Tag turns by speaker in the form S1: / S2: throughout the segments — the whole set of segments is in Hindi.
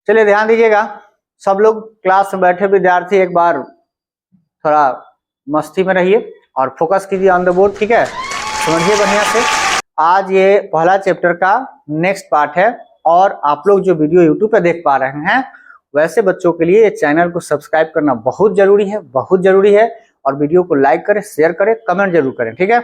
S1: चलिए ध्यान दीजिएगा, सब लोग क्लास में बैठे विद्यार्थी एक बार थोड़ा मस्ती में रहिए और फोकस कीजिए ऑन द बोर्ड, ठीक है। समझिए बढ़िया से। आज ये पहला चैप्टर का नेक्स्ट पार्ट है और आप लोग जो वीडियो यूट्यूब पे देख पा रहे हैं वैसे बच्चों के लिए चैनल को सब्सक्राइब करना बहुत जरूरी है, बहुत जरूरी है। और वीडियो को लाइक करें, शेयर करें, कमेंट जरूर करें, ठीक है।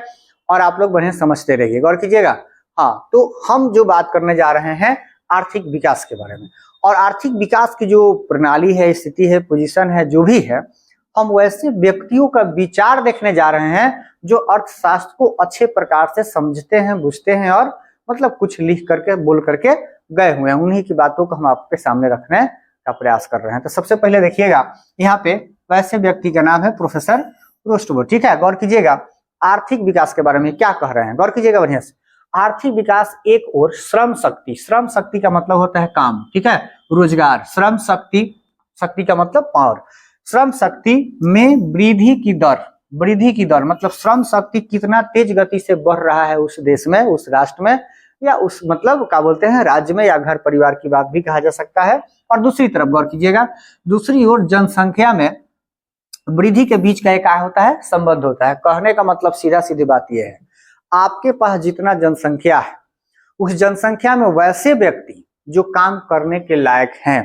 S1: और आप लोग बढ़िया समझते रहिए, गौर कीजिएगा। हाँ, तो हम जो बात करने जा रहे हैं आर्थिक विकास के बारे में, और आर्थिक विकास की जो प्रणाली है, स्थिति है, पोजीशन है, जो भी है, हम वैसे व्यक्तियों का विचार देखने जा रहे हैं जो अर्थशास्त्र को अच्छे प्रकार से समझते हैं, बुझते हैं और मतलब कुछ लिख करके बोल करके गए हुए हैं। उन्हीं की बातों को हम आपके सामने रखने का प्रयास कर रहे हैं। तो सबसे पहले देखिएगा, यहाँ पे वैसे व्यक्ति का नाम है प्रोफेसर रोस्टो, ठीक है। गौर कीजिएगा आर्थिक विकास के बारे में क्या कह रहे हैं, गौर कीजिएगा बढ़िया से। आर्थिक विकास एक और श्रम शक्ति, श्रम शक्ति का मतलब होता है काम, ठीक है, रोजगार। श्रम शक्ति, शक्ति का मतलब पावर। श्रम शक्ति में वृद्धि की दर, वृद्धि की दर मतलब श्रम शक्ति कितना तेज गति से बढ़ रहा है उस देश में, उस राष्ट्र में, या उस मतलब क्या बोलते हैं राज्य में, या घर परिवार की बात भी कहा जा सकता है। और दूसरी तरफ गौर कीजिएगा, दूसरी ओर जनसंख्या में वृद्धि के बीच का एक क्या होता है, संबंध होता है। कहने का मतलब सीधा सीधी बात यह है, आपके पास जितना जनसंख्या है उस जनसंख्या में वैसे व्यक्ति जो काम करने के लायक हैं,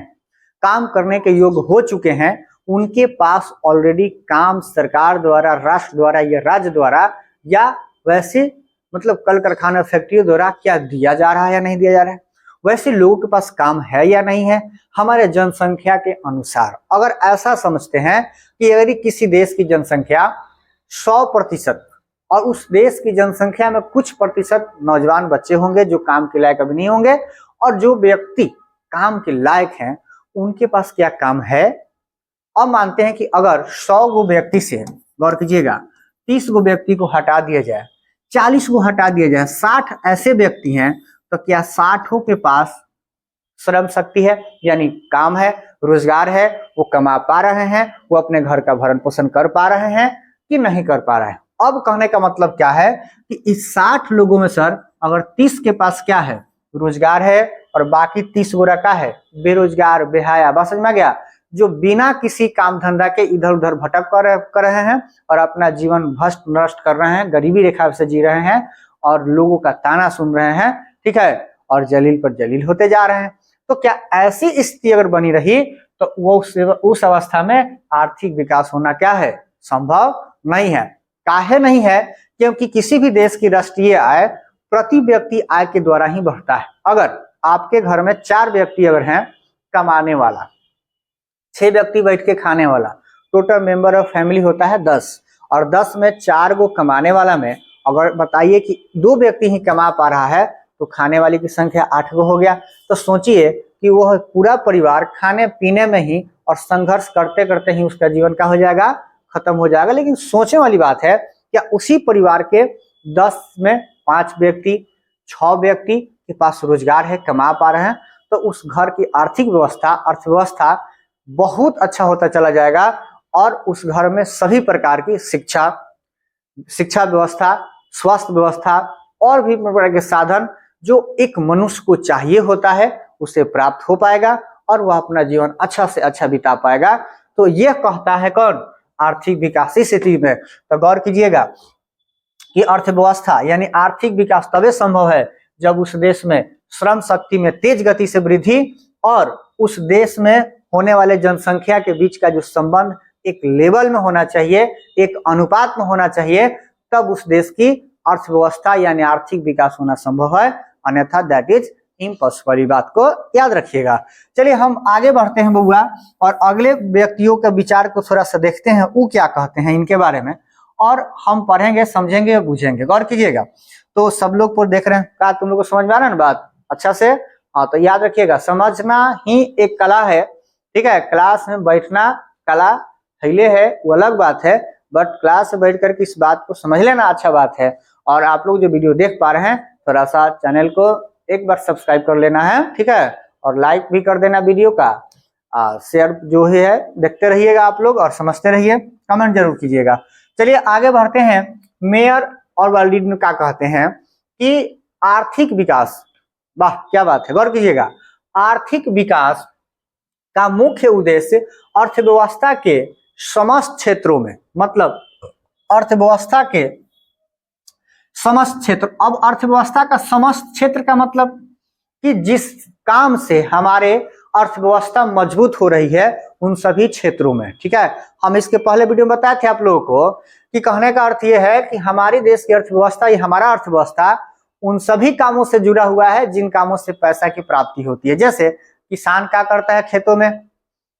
S1: काम करने के योग्य हो चुके हैं, उनके पास ऑलरेडी काम सरकार द्वारा, राष्ट्र द्वारा या राज्य द्वारा या वैसे मतलब कल कारखाना फैक्ट्रियों द्वारा क्या दिया जा रहा है या नहीं दिया जा रहा है, वैसे लोगों के पास काम है या नहीं है हमारे जनसंख्या के अनुसार। अगर ऐसा समझते हैं कि यदि किसी देश की जनसंख्या 100% और उस देश की जनसंख्या में कुछ प्रतिशत नौजवान बच्चे होंगे जो काम के लायक अभी नहीं होंगे, और जो व्यक्ति काम के लायक हैं उनके पास क्या काम है। अब मानते हैं कि अगर 100 गो व्यक्ति से, गौर कीजिएगा, 30 गो व्यक्ति को हटा दिया जाए, 40 को हटा दिया जाए, 60 ऐसे व्यक्ति हैं, तो क्या 60 के पास श्रम शक्ति है, यानी काम है, रोजगार है, वो कमा पा रहे हैं, वो अपने घर का भरण पोषण कर पा रहे हैं कि नहीं कर पा रहे हैं। अब कहने का मतलब क्या है कि इस 60 लोगों में सर अगर 30 के पास क्या है, रोजगार है, और बाकी 30 गो रखा है बेरोजगार, बेहाया, बस समझ में गया, जो बिना किसी काम धंधा के इधर उधर भटक कर रहे हैं और अपना जीवन भ्रष्ट नष्ट कर रहे हैं, गरीबी रेखा से जी रहे हैं और लोगों का ताना सुन रहे हैं, ठीक है, और जलील पर जलील होते जा रहे हैं। तो क्या ऐसी स्थिति अगर बनी रही तो वो उस अवस्था में आर्थिक विकास होना क्या है, संभव नहीं है। काहे नहीं है? क्योंकि किसी भी देश की राष्ट्रीय आय प्रति व्यक्ति आय के द्वारा ही बढ़ता है। अगर आपके घर में 4 व्यक्ति अगर हैं कमाने वाला, 6 व्यक्ति बैठ के खाने वाला, टोटल मेंबर ऑफ फैमिली होता है 10, और 10 में 4 गो कमाने वाला में अगर बताइए कि 2 व्यक्ति ही कमा पा रहा है तो खाने वाली की संख्या 8 गो हो गया। तो सोचिए कि वह पूरा परिवार खाने पीने में ही और संघर्ष करते करते ही उसका जीवन का हो जाएगा, खत्म हो जाएगा। लेकिन सोचने वाली बात है, क्या उसी परिवार के 10 में 5 व्यक्ति, 6 व्यक्ति के पास रोजगार है, कमा पा रहे हैं, तो उस घर की आर्थिक व्यवस्था, अर्थव्यवस्था बहुत अच्छा होता चला जाएगा और उस घर में सभी प्रकार की शिक्षा व्यवस्था, स्वास्थ्य व्यवस्था और भी प्रकार के साधन जो एक मनुष्य को चाहिए होता है उसे प्राप्त हो पाएगा और वह अपना जीवन अच्छा से अच्छा बिता पाएगा। तो यह कहता है कौन, आर्थिक विकास की स्थिति में। तो गौर कीजिएगा कि अर्थव्यवस्था यानी आर्थिक विकास तभी संभव है जब उस देश में श्रम शक्ति में तेज गति से वृद्धि और उस देश में होने वाले जनसंख्या के बीच का जो संबंध एक लेवल में होना चाहिए, एक अनुपात में होना चाहिए, तब उस देश की अर्थव्यवस्था यानी आर्थिक विकास होना संभव है, अन्यथा दैट इज इम्पॉसिबल। बात को याद रखिएगा। चलिए हम आगे बढ़ते हैं बउआ, और अगले व्यक्तियों के विचार को थोड़ा सा देखते हैं, वो क्या कहते हैं इनके बारे में, और हम पढ़ेंगे, समझेंगे, बुझेंगे। गौर कीजिएगा। तो सब लोग पर देख रहे हैं, क्या तुम लोग को समझ में आ रहा है ना बात अच्छा से? हाँ, तो याद रखिएगा, समझना ही एक कला है, ठीक है। क्लास में बैठना कला थैले है वो अलग बात है, बट क्लास में बैठ करके इस बात को समझ लेना अच्छा बात है। और आप लोग जो वीडियो देख पा रहे हैं थोड़ा सा चैनल को एक बार सब्सक्राइब कर लेना है, ठीक है, और लाइक भी कर देना वीडियो का, शेयर जो है देखते रहिएगा आप लोग और समझते रहिए, कमेंट जरूर कीजिएगा। चलिए आगे बढ़ते हैं। मेयर और वाल्डीन क्या कहते हैं कि आर्थिक विकास, वाह क्या बात है, गौर कीजिएगा, आर्थिक विकास का मुख्य उद्देश्य अर्थव्यवस्था के समस्त क्षेत्रों में, मतलब अर्थव्यवस्था के समस्त क्षेत्र, अब अर्थव्यवस्था का समस्त क्षेत्र का मतलब कि जिस काम से हमारे अर्थव्यवस्था मजबूत हो रही है उन सभी क्षेत्रों में, ठीक है। हम इसके पहले वीडियो में बताए थे आप लोगों को कि कहने का अर्थ यह है कि हमारे देश की अर्थव्यवस्था, ये हमारा अर्थव्यवस्था उन सभी कामों से जुड़ा हुआ है जिन कामों से पैसा की प्राप्ति होती है। जैसे किसान क्या करता है खेतों में,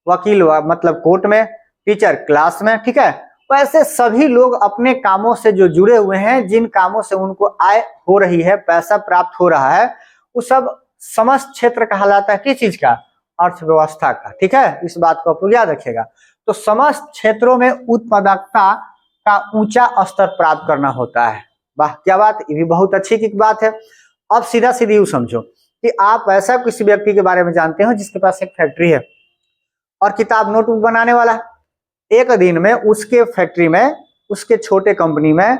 S1: वकील मतलब कोर्ट में, टीचर क्लास में, ठीक है। वैसे सभी लोग अपने कामों से जो जुड़े हुए हैं, जिन कामों से उनको आय हो रही है, पैसा प्राप्त हो रहा है, वो सब समस्त क्षेत्र कहलाता है किस चीज का? अर्थव्यवस्था का, ठीक है। इस बात को आप लोग याद रखिएगा। तो समस्त क्षेत्रों में उत्पादकता का ऊंचा स्तर प्राप्त करना होता है। वाह क्या बात, ये भी बहुत अच्छी की बात है। अब सीधा सीधी यूं समझो कि आप ऐसा किसी व्यक्ति के बारे में जानते हो जिसके पास एक फैक्ट्री है और किताब नोटबुक बनाने वाला है। एक दिन में उसके फैक्ट्री में, उसके छोटे कंपनी में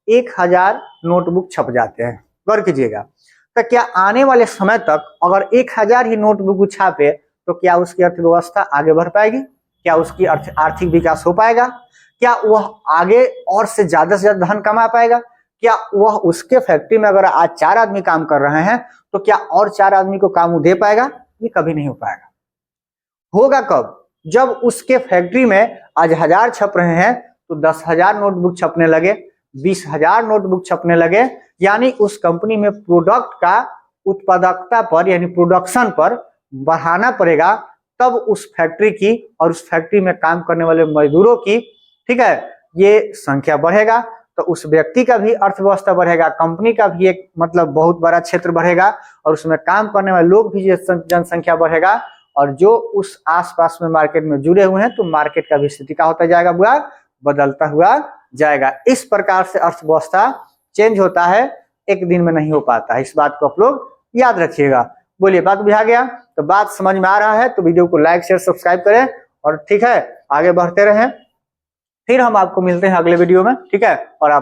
S1: 1000 नोटबुक छप जाते हैं। गौर कीजिएगा। तो क्या आने वाले समय तक अगर 1000 ही नोटबुक छापे तो क्या उसकी अर्थव्यवस्था आगे बढ़ पाएगी? क्या उसकी आर्थिक विकास हो पाएगा? क्या वह आगे और से ज्यादा धन कमा पाएगा? क्या वह उसके फैक्ट्री में अगर आज 4 आदमी काम कर रहे हैं तो क्या और 4 आदमी को काम दे पाएगा? ये कभी नहीं हो पाएगा। होगा कब? जब उसके फैक्ट्री में आज 1000 छप रहे हैं तो 10,000 नोटबुक छपने लगे, 20,000 नोटबुक छपने लगे, यानी उस कंपनी में प्रोडक्ट का उत्पादकता पर यानी प्रोडक्शन पर बढ़ाना पड़ेगा। तब उस फैक्ट्री की और उस फैक्ट्री में काम करने वाले मजदूरों की, ठीक है, ये संख्या बढ़ेगा तो उस व्यक्ति का भी अर्थव्यवस्था बढ़ेगा, कंपनी का भी एक मतलब बहुत बड़ा क्षेत्र बढ़ेगा और उसमें काम करने वाले लोग भी जनसंख्या बढ़ेगा और जो उस आसपास में मार्केट में जुड़े हुए हैं तो मार्केट का भी स्थिति क्या होता जाएगा? बुआ बदलता हुआ जाएगा। इस प्रकार से अर्थव्यवस्था चेंज होता है, एक दिन में नहीं हो पाता है। इस बात को आप लोग याद रखिएगा। बोलिए बात बुझा गया? तो बात समझ में आ रहा है तो वीडियो को लाइक शेयर सब्सक्राइब करें और ठीक है आगे बढ़ते रहें। फिर हम आपको मिलते हैं अगले वीडियो में, ठीक है। और आप